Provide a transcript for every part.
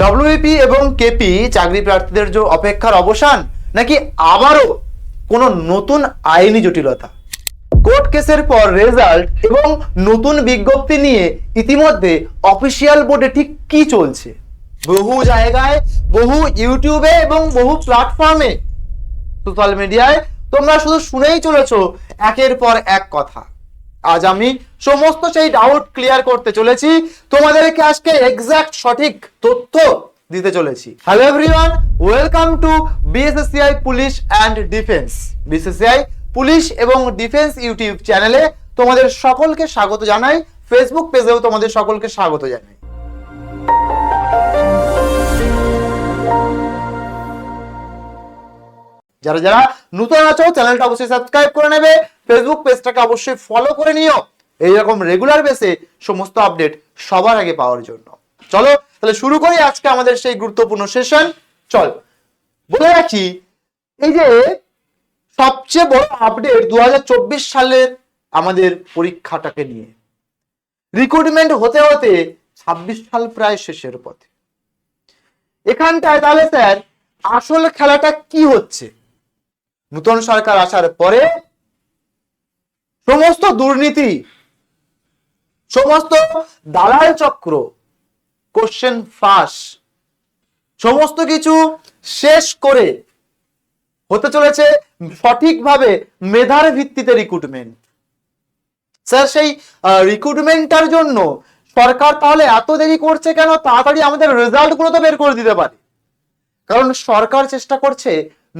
WBP এবং KP চাকরি প্রার্থীদের যে অপেক্ষার অবসান, নাকি আবারও কোনো নতুন আইনি জটিলতা? কোর্ট কেসের পর রেজাল্ট এবং নতুন বিজ্ঞপ্তি নিয়ে ইতিমধ্যে অফিসিয়াল বোর্ডে ঠিক কি চলছে? বহু জায়গায়, বহু ইউটিউবে এবং বহু প্ল্যাটফর্মে, সোশ্যাল মিডিয়ায় তোমরা শুধু শুনেই চলেছো একের পর এক কথা। আজ আমি সমস্ত সেই ডাউট ক্লিয়ার করতে চলেছি, তোমাদেরকে আজকে এক্সাক্ট সঠিক তথ্য দিতে চলেছি। Hello everyone, welcome to BSSCI police and defence. BSSCI police এবং ডিফেন্স ইউটিউব চ্যানেলে তোমাদের সকলকে স্বাগত জানাই। ফেসবুক পেজেও তোমাদের সকলকে স্বাগত জানাই। যারা যারা নতুন আছো চ্যানেলটা অবশ্যই সাবস্ক্রাইব করে নেবে, ফেসবুক পেজটাকে অবশ্যই ফলো করে নিও এইরকম রেগুলার বেসে সমস্ত আপডেট সবার আগে পাওয়ার জন্য। চলো তাহলে শুরু করি আজকে আমাদের সেই গুরুত্বপূর্ণ সেশন। চল বলে রাখি, এই যে সবচেয়ে বড় আপডেট 2024 সালের আমাদের পরীক্ষাটাকে নিয়ে। রিক্রুটমেন্ট হতে হতে 26 সাল প্রায় শেষের পথে। এখানটায় তাহলে স্যার আসল খেলাটা কি হচ্ছে? নতুন সরকার আসার পরে সমস্ত দুর্নীতি, সমস্ত দালাল চক্র, কোশ্চেন ফাঁস, সমস্ত কিছু শেষ করে হতে চলেছে সঠিকভাবে মেধার ভিত্তিতে রিক্রুটমেন্ট। স্যার সেই রিক্রুটমেন্টটার জন্য সরকার তাহলে এত দেরি করছে কেন? তাড়াতাড়ি আমাদের রেজাল্ট গুলো তো বের করে দিতে পারে। কারণ সরকার চেষ্টা করছে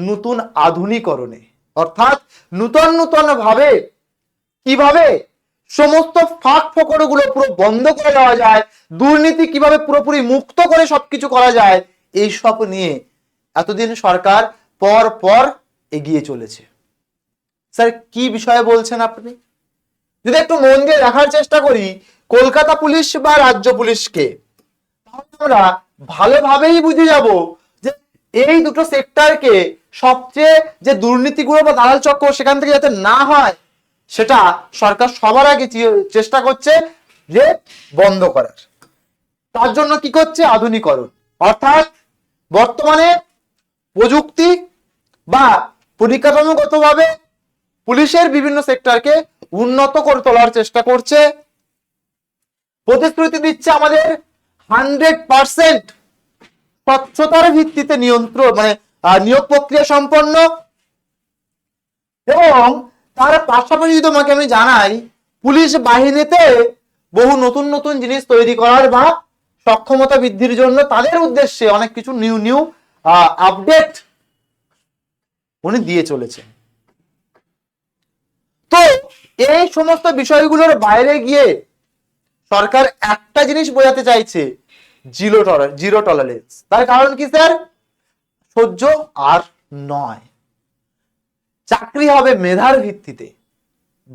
নতুন আধুনিকরণে, অর্থাৎ নতুন নতুন ভাবে কিভাবে সমস্ত ফাঁক ফোকর গুলো পুরো বন্ধ করে দেওয়া যায়, দুর্নীতি কিভাবে পুরোপুরি মুক্ত করে সবকিছু করা যায়, এই সব নিয়ে এতদিন সরকার পর পর এগিয়ে চলেছে। স্যার কি বিষয়ে বলছেন আপনি? যদি একটু মন দিয়ে দেখার চেষ্টা করি কলকাতা পুলিশ বা রাজ্য পুলিশকে, তাহলে আমরা ভালোভাবেই বুঝে যাব যে এই দুটো সেক্টরকে সবচেয়ে যে দুর্নীতিগুলো বা দালাল চক্র সেখান থেকে যাতে না হয়, সেটা সরকার সবার আগে চেষ্টা করছে যে বন্ধ করার। তার জন্য কি করছে? আধুনিকরণ, অর্থাৎ বর্তমানে প্রযুক্তি বা পরিকাঠামোগতভাবে পুলিশের বিভিন্ন সেক্টরকে উন্নত করে তোলার চেষ্টা করছে। প্রতিশ্রুতি দিচ্ছে আমাদের 100% স্বচ্ছতার ভিত্তিতে নিয়ন্ত্রণ, মানে নিয়োগ প্রক্রিয়া সম্পন্ন। এবং তার পাশাপাশি তোমাকে আমি জানাই, পুলিশ বাহিনীতে বহু নতুন নতুন জিনিস তৈরি করার বা সক্ষমতা বৃদ্ধির জন্য তাদের উদ্দেশ্যে অনেক কিছু নিউ আপডেট উনি দিয়ে চলেছে। তো এই সমস্ত বিষয়গুলোর বাইরে গিয়ে সরকার একটা জিনিস বোঝাতে চাইছে, জিরো টলারেন্স। তার কারণ কি স্যার? সহ্য আর নয়। চাকরি হবে মেধার ভিত্তিতে,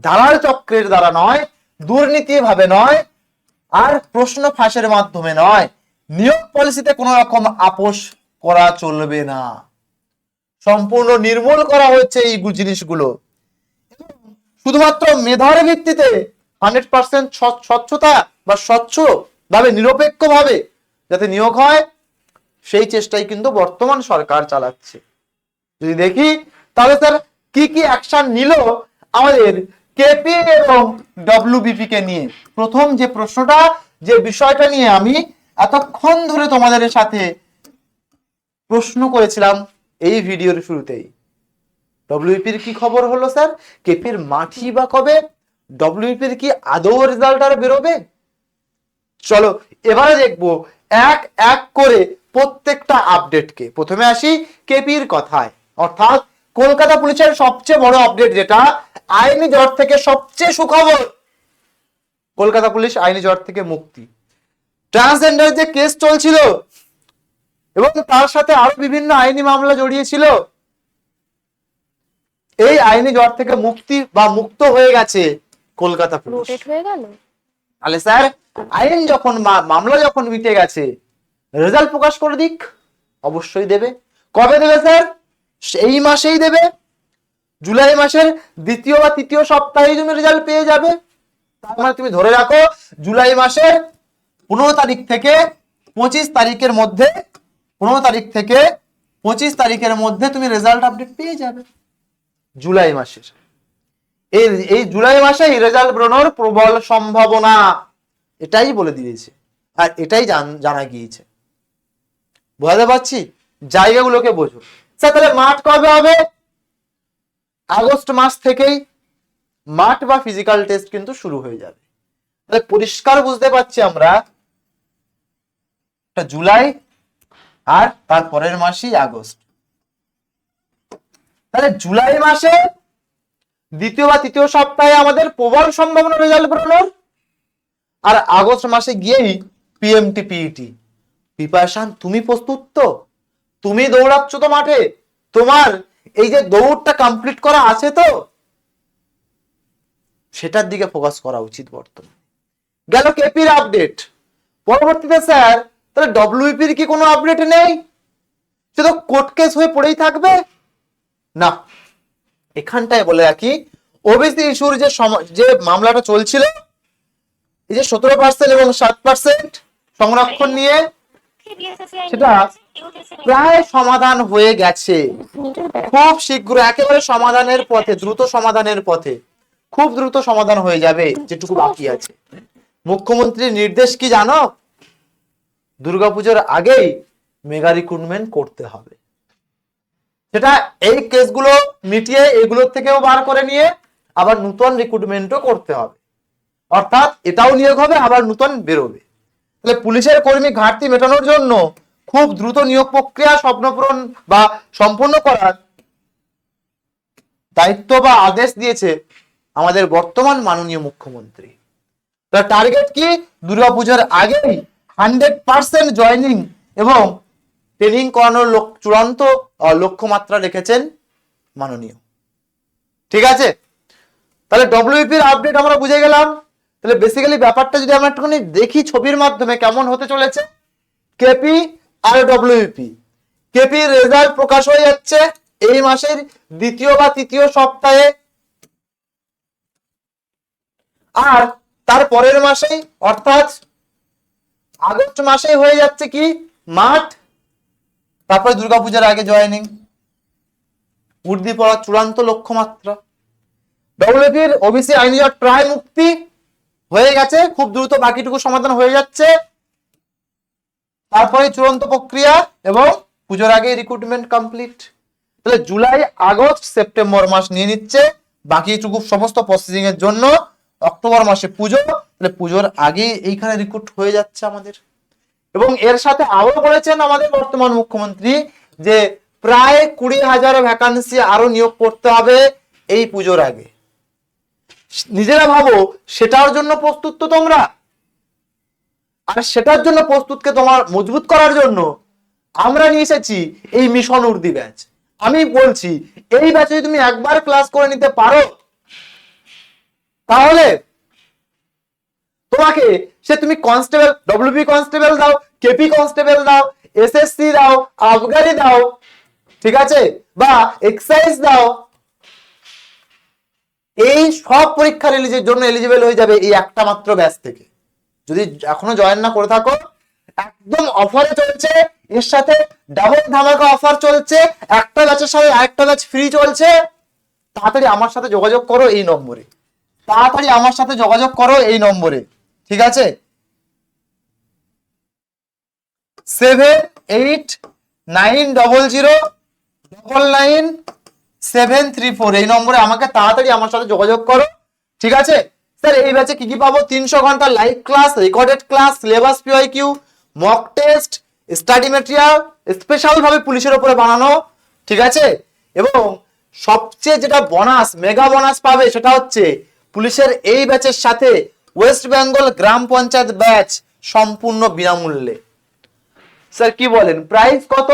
দালাল চক্রের দ্বারা নয়, দুর্নীতি ভাবে নয়, আর প্রশ্ন ফাঁসের মাধ্যমে নয়। নিয়োগ পলিসিতে কোনো রকম আপোষ করা চলবে না, সম্পূর্ণ নির্মূল করা হচ্ছে এই জিনিসগুলো। শুধুমাত্র মেধার ভিত্তিতে 100% স্বচ্ছতা বা স্বচ্ছ ভাবে নিরপেক্ষ ভাবে যাতে নিয়োগ হয়, সেই চেষ্টাই কিন্তু বর্তমান সরকার চালাচ্ছে। যদি দেখি তাহলে স্যার কি কি অ্যাকশন নিল আমাদের কেপি এবং ডব্লিউবিপি কে নিয়ে। প্রথম যে প্রশ্নটা, যে বিষয়টা নিয়ে আমি এতক্ষণ ধরে তোমাদের সাথে প্রশ্ন করেছিলাম এই ভিডিওর শুরুতেই, ডব্লিউবিপির কি খবর হলো স্যার? কেপির মাঠি বা কবে? ডব্লিউবিপির কি আদৌ রেজাল্ট আর বেরোবে? চলো এবারে দেখবো এক এক করে প্রত্যেকটা আপডেটকে। প্রথমে আসি কেপির কথায়, অর্থাৎ কলকাতা পুলিশের সবচেয়ে বড় আপডেট, যেটা আইনি জ্বর থেকে সবচেয়ে সুখবর। কলকাতা পুলিশ আইনি জ্বর থেকে মুক্তি। ট্রান্সজেন্ডার যে কেস চলছিল এবং তার সাথে আরো বিভিন্ন আইনি মামলা জড়িয়ে ছিল, এই আইনি জ্বর থেকে মুক্তি বা মুক্ত হয়ে গেছে কলকাতা পুলিশ। তাহলে স্যার আইন যখন মামলা যখন মিটে গেছে, রেজাল্ট প্রকাশ করে দিক। অবশ্যই দেবে। কবে দেবে স্যার? এই মাসেই দেবে। জুলাই মাসের দ্বিতীয় বা তৃতীয় সপ্তাহে তুমি রেজাল্ট পেয়ে যাবে। তার মানে তুমি ধরে রাখো জুলাই মাসের 15 তারিখ থেকে 25 তারিখের মধ্যে, 15 তারিখ থেকে 25 তারিখের মধ্যে তুমি রেজাল্ট আপডেট পেয়ে যাবে জুলাই মাসের। এই জুলাই মাসে রেজাল্ট বেরোনোর প্রবল সম্ভাবনা, এটাই বলে দিয়েছে আর এটাই জানা গিয়েছে। বুঝতে পারছি? জায়গাগুলোকে বোঝো। স্যার তাহলে মাঠ কবে হবে? আগস্ট মাস থেকেই মাঠ বা ফিজিক্যাল টেস্ট কিন্তু শুরু হয়ে যাবে। তাহলে পরিষ্কার বুঝতে পারছি আমরা, জুলাই আর তার পরের মাসই আগস্ট। তাহলে জুলাই মাসে দ্বিতীয় বা তৃতীয় সপ্তাহে আমাদের প্রবল সম্ভাবনা রেজাল্ট বেরোনোর, আর আগস্ট মাসে গিয়েই পিএমটি পিইটি প্রিপারেশন। তুমি প্রস্তুত তো? তুমি দৌড়াচ্ছ তো মাঠে? তোমার এই যে দৌড়টা কমপ্লিট করা আছে তো? সেটার দিকে ফোকাস করা উচিত বর্তমানে। গেল কেপির আপডেট। পরবর্তীতে স্যার তাহলে ডব্লিউপির কি কোনো আপডেট নেই? সে তো কোর্ট কেস হয়ে পড়েই থাকবে না। এখানটায় বলে রাখি, ওবিসি ইস্যুর যে মামলাটা চলছিল, এই যে 17% এবং 7% সংরক্ষণ নিয়ে, সেটা প্রায় সমাধান হয়ে গেছে। খুব শীঘ্র একেবারে সমাধানের পথে, দ্রুত সমাধানের পথে, খুব দ্রুত সমাধান হয়ে যাবে যেটুকু বাকি আছে। মুখ্যমন্ত্রীর নির্দেশ কি জানো? দুর্গাপুজোর আগেই মেগা রিক্রুটমেন্ট করতে হবে। সেটা এই কেসগুলো মিটিয়ে এগুলোর থেকেও বার করে নিয়ে আবার নতুন রিক্রুটমেন্টও করতে হবে। অর্থাৎ এটাও নিয়োগ হবে, আবার নতুন বেরোবে। তাহলে পুলিশের কর্মী ঘাটতি মেটানোর জন্য খুব দ্রুত নিয়োগ প্রক্রিয়া স্বপ্নপূরণ বা সম্পূর্ণ করার দায়িত্ব বা আদেশ দিয়েছে আমাদের বর্তমান মাননীয় মুখ্যমন্ত্রী। তার টার্গেট কি? দুর্গাপূজার আগেই 100% জয়েনিং এবং ট্রেনিং করানোর চূড়ান্ত লক্ষ্যমাত্রা রেখেছেন মাননীয়। ঠিক আছে? তাহলে ডব্লিউপির আপডেট আমরা বুঝে গেলাম। তাহলে বেসিক্যালি ব্যাপারটা যদি আমরা একটুখানি দেখি ছবির মাধ্যমে কেমন হতে চলেছে, কেপি আর ডব্লিউপি। কেপির রেজাল্ট প্রকাশ হয়ে যাচ্ছে এই মাসের দ্বিতীয় বা তৃতীয় সপ্তাহে, আর তার পরের মাসেই অর্থাৎ আগস্ট মাসেই হয়ে যাচ্ছে কি মাঠ, তারপরে দুর্গাপূজার আগে জয়েনিং, উর্দি পড়ার চূড়ান্ত লক্ষ্যমাত্রা। ডব্লিউপির ওবিসি আইনি জট প্রায় মুক্তি হয়ে গেছে, খুব দ্রুত বাকিটুকু সমাধান হয়ে যাচ্ছে, তারপরে চূড়ান্ত প্রক্রিয়া এবং পুজোর আগে রিক্রুটমেন্ট কমপ্লিট। তাহলে জুলাই, আগস্ট, সেপ্টেম্বর মাস নিয়ে নিচ্ছে বাকিটুকু সমস্ত প্রসেসিং এর জন্য। অক্টোবর মাসে পুজো, তাহলে পুজোর আগে এইখানে রিক্রুট হয়ে যাচ্ছে আমাদের। এবং এর সাথে আরো বলেছেন আমাদের বর্তমান মুখ্যমন্ত্রী যে প্রায় 20,000 ভ্যাকান্সি আরো নিয়োগ করতে হবে এই পুজোর আগে। নিজেরা ভাবো সেটার জন্য প্রস্তুত তো তোমরা? আর সেটার জন্য প্রস্তুতকে তোমার মজবুত করার জন্য আমরা নিয়ে এসেছি এই মিশন উর্দি ব্যাচ। আমি বলছি এই ব্যাচে যদি তুমি একবার ক্লাস করে নিতে পারো, তাহলে তোমাকে সে তুমি কনস্টেবল, ডব্লিউপি কনস্টেবল দাও, কেপি কনস্টেবল দাও, এসএসসি দাও, আবগারি দাও, ঠিক আছে, বা এক্সাইজ দাও, এই সব পরীক্ষার জন্য এলিজিবল হয়ে যাবে এই একটা মাত্র ব্যাচ থেকে। যদি এখনো জয়েন না করে থাকো, একদম অফারে চলছে, এর সাথে ডাবল ধামাকা অফার চলছে, একটা ব্যাচের সাথে আরেকটা ব্যাচ ফ্রি চলছে। তাড়াতাড়ি আমার সাথে যোগাযোগ করো এই নম্বরে, তাড়াতাড়ি আমার সাথে যোগাযোগ করো এই নম্বরে, ঠিক আছে? 7890999734 এই নম্বরে আমাকে তাড়াতাড়ি আমার সাথে যোগাযোগ করো, ঠিক আছে? স্যার এই ব্যাচে কি কি পাবো? 300 ঘন্টা live class, recorded class, syllabus PYQ, mock test, study material special ভাবে পুলিশের উপরে বানানো, ঠিক আছে? এবং সবচেয়ে যেটা বোনাস, মেগা বোনাস পাবে সেটা হচ্ছে পুলিশের এই ব্যাচের সাথে ওয়েস্ট বেঙ্গল গ্রাম পঞ্চায়েত ব্যাচ সম্পূর্ণ বিনামূল্যে। স্যার কি বলেন, প্রাইস কত?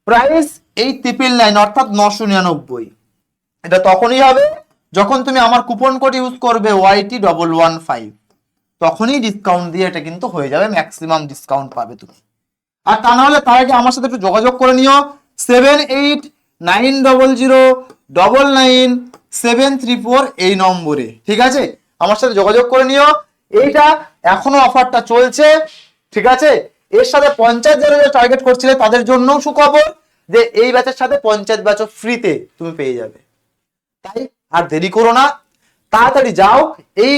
প্রাইস এই 999 অর্থাৎ 999। এটা তখনই হবে যখন তুমি আমার কুপন কোড ইউজ করবে YT115, তখনই ডিসকাউন্ট দিয়ে এটা কিন্তু হয়ে যাবে, ম্যাক্সিমাম ডিসকাউন্ট পাবে তুমি। আর তা না হলে তার আগে আমার সাথে একটু যোগাযোগ করে নিও 7890099734 এই নম্বরে, ঠিক আছে? আমার সাথে যোগাযোগ করে নিও। এইটা এখনো অফারটা চলছে, ঠিক আছে? এর সাথে পঞ্চায়েত যারা টার্গেট করছিলে তাদের জন্য সুখবর যে এই ব্যাচের সাথে পঞ্চায়েত ব্যাচও ফ্রিতে তুমি পেয়ে যাবে। তাই আর দেরি করো না, তাড়াতাড়ি যাও এই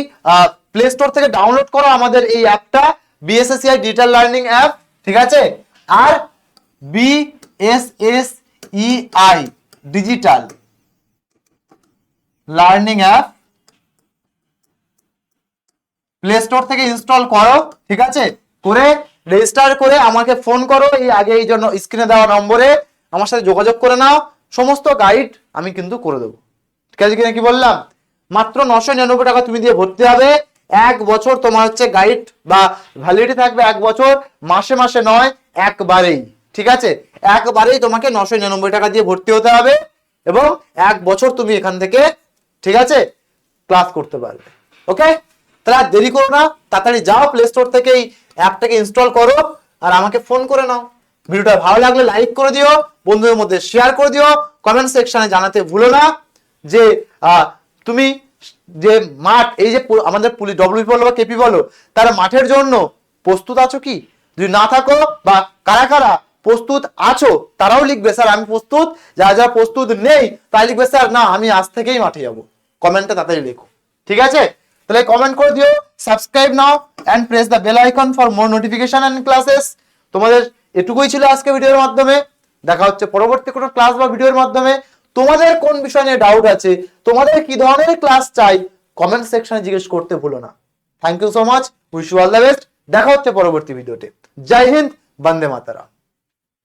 প্লে স্টোর থেকে ডাউনলোড করো আমাদের এই অ্যাপটা, বিএসএসসিআই ডিজিটাল লার্নিং অ্যাপ, ঠিক আছে? আর BSSEI digital learning app play store থেকে ইনস্টল করো, ঠিক আছে? করে রেজিস্টার করে আমাকে ফোন করো, এই আগে এই জন্য স্ক্রিনে দেওয়া নম্বরে আমার সাথে যোগাযোগ করে নাও, সমস্ত গাইড আমি কিন্তু করে দেবো, ঠিক আছে কিনা? কি বললাম? মাত্র 999 টাকা তুমি দিয়ে ভর্তি হবে। 1 বছর তোমার হচ্ছে গাইড বা ভ্যালিডিটি থাকবে 1 বছর, মাসে মাসে নয়, একবারেই, ঠিক আছে? একবারেই তোমাকে 999 টাকা দিয়ে ভর্তি হতে হবে এবং 1 বছর তুমি এখান থেকে, ঠিক আছে, ক্লাস করতে পারবে। ওকে, তাহলে আর দেরি করো না, তাড়াতাড়ি যাও প্লে স্টোর থেকে এই অ্যাপটাকে ইনস্টল করো আর আমাকে ফোন করে নাও। ভিডিওটা ভালো লাগলে লাইক করে দিও, বন্ধুদের মধ্যে শেয়ার করে দিও, কমেন্ট সেকশনে জানাতে ভুলো না যে তুমি যে মাঠ, এই যে আমাদের পুলিশ ডব্লিউপি বলো বা কেপি বলো, তারা মাঠের জন্য প্রস্তুত আছো কি? যদি না থাকো বা কারা কারা প্রস্তুত আছো তারাও লিখবে স্যার আমি প্রস্তুত, যারা যারা প্রস্তুত নেই তারা লিখবে স্যার না আমি আজ থেকেই মাঠে যাবো। কমেন্টে তাড়াতাড়ি লেখো, ঠিক আছে? তাহলে কমেন্ট করে দিও, সাবস্ক্রাইব নাও and press the bell icon for more notification and classes. তোমাদের এটুকুই ছিল আজকে ভিডিওর মাধ্যমে, দেখা হচ্ছে পরবর্তী কোনো ক্লাস বা ভিডিওর মাধ্যমে। তোমাদের কোন বিষয় নিয়ে ডাউট আছে, তোমাদের কি ধরনের ক্লাস চাই, কমেন্ট সেকশনে জিজ্ঞেস করতে ভুলো না। Thank you so much, wish you all the best, দেখা হচ্ছে পরবর্তী ভিডিওতে। জয় হিন্দ, বন্দে মাতরম।